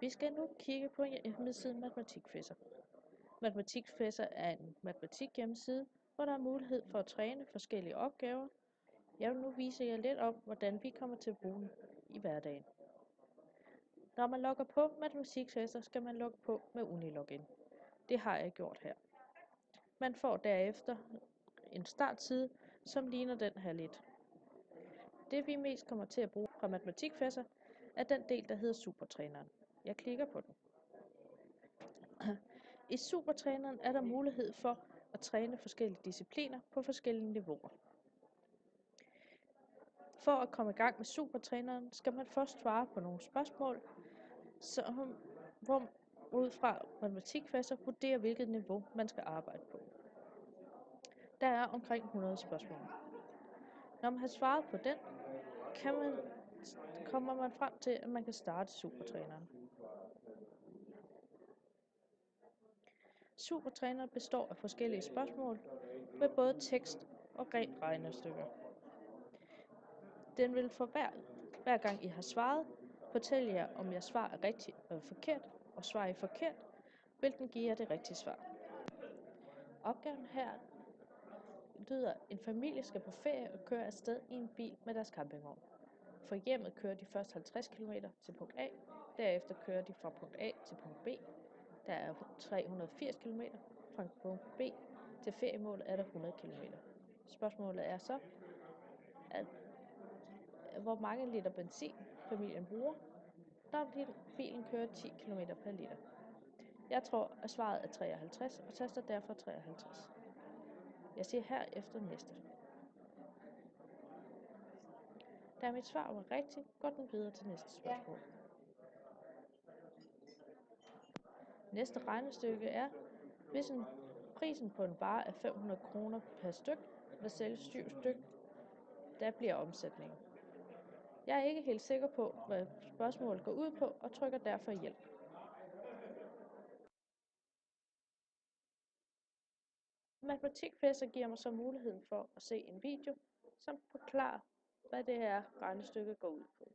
Vi skal nu kigge på hjemmesiden Matematikfisser. Matematikfisser er en matematikhjemmeside, hvor der er mulighed for at træne forskellige opgaver. Jeg vil nu vise jer lidt om, hvordan vi kommer til at bruge den i hverdagen. Når man logger på Matematikfisser, skal man logge på med Unilogin. Det har jeg gjort her. Man får derefter en startside, som ligner den her lidt. Det vi mest kommer til at bruge fra Matematikfisser, er den del, der hedder Supertræneren. Jeg klikker på den. I Supertræneren er der mulighed for at træne forskellige discipliner på forskellige niveauer. For at komme i gang med Supertræneren, skal man først svare på nogle spørgsmål, hvor ud fra Matematikfisser vurderer, hvilket niveau man skal arbejde på. Der er omkring 100 spørgsmål. Når man har svaret på den, kommer man frem til, at man kan starte Supertræneren. Supertræneren består af forskellige spørgsmål med både tekst og rent regnestykker. Den vil for hver gang I har svaret, fortælle jer, om jeres svar er rigtigt eller forkert, og svarer I forkert, vil den give jer det rigtige svar. Opgaven her lyder, en familie skal på ferie og køre afsted i en bil med deres campingvogn. For hjemmet kører de først 50 km til punkt A, derefter kører de fra punkt A til punkt B. Der er 380 km, fra punkt B til feriemålet er der 100 km. Spørgsmålet er så, hvor mange liter benzin familien bruger, når bilen kører 10 km per liter. Jeg tror, at svaret er 53, og taster derfor 53. Jeg siger herefter næste. Da mit svar var rigtigt, går den videre til næste spørgsmål. Næste regnestykke er, hvis prisen på en vare er 500 kroner per styk, der sælges 7 styk, der bliver omsætningen. Jeg er ikke helt sikker på, hvad spørgsmålet går ud på, og trykker derfor hjælp. Matematikfisser giver mig så muligheden for at se en video, som forklarer, hvad det her regnestykke går ud på.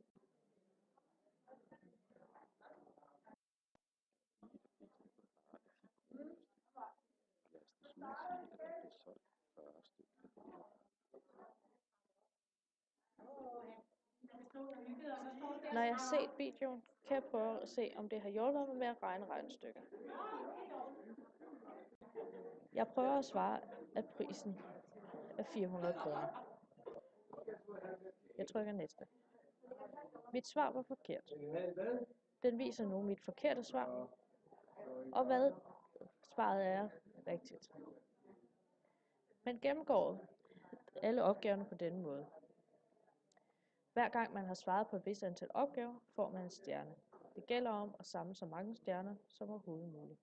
Lad os desuden sige, at der blev solgt 40 stykker af det her. Når jeg har set videoen, kan jeg prøve at se, om det har hjulpet mig med at regne regnestykker. Jeg prøver at svare, at prisen er 400 kroner. Jeg trykker næste. Mit svar var forkert. Den viser nu mit forkerte svar, og hvad svaret er rigtigt. Man gennemgår alle opgaverne på denne måde. Hver gang man har svaret på et vist antal opgaver, får man en stjerne. Det gælder om at samle så mange stjerner som overhovedet muligt.